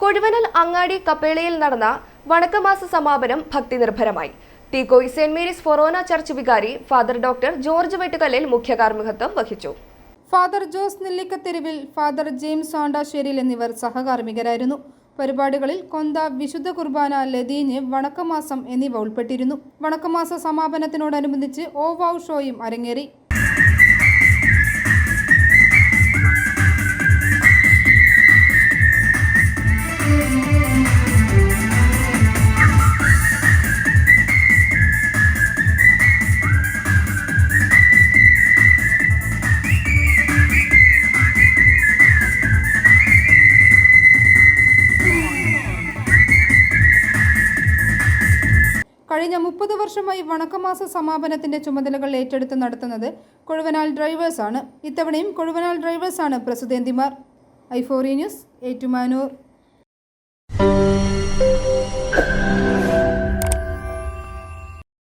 കൊഴുവനാൽ അങ്ങാടി കപ്പേളയിൽ നടന്ന വണക്കമാസ സമാപനം ഭക്തിനിർഭരമായി. Teekoy Saint Mary's Forane Church വികാരി ഫാദർ ഡോക്ടർ ജോർജ് വെട്ടുകല്ലിൽ മുഖ്യ കാർമ്മികത്വം വഹിച്ചു. Father Jose Nellikatheruvil, Father James Andasseril എന്നിവർ സഹകാർമ്മികരായിരുന്നു. പരിപാടികളിൽ കൊന്ത, വിശുദ്ധ കുർബാന, ലതീഞ്ഞ്, വണക്കമാസം എന്നിവ ഉൾപ്പെട്ടിരുന്നു. വണക്കമാസ സമാപനത്തിനോടനുബന്ധിച്ച് ഓവാവ് ഷോയും അരങ്ങേറി. കഴിഞ്ഞ 30 വർഷമായി വണക്കമാസ സമാപനത്തിന്റെ ചുമതലകൾ ഏറ്റെടുത്ത് നടത്തുന്നത് കൊഴുവനാൽ ഡ്രൈവേഴ്സാണ്. ഇത്തവണയും കൊഴുവനാൽ ഡ്രൈവേഴ്സാണ് പ്രസിദ്ധേന്തിമാർ. i4e news, Ettumanoor.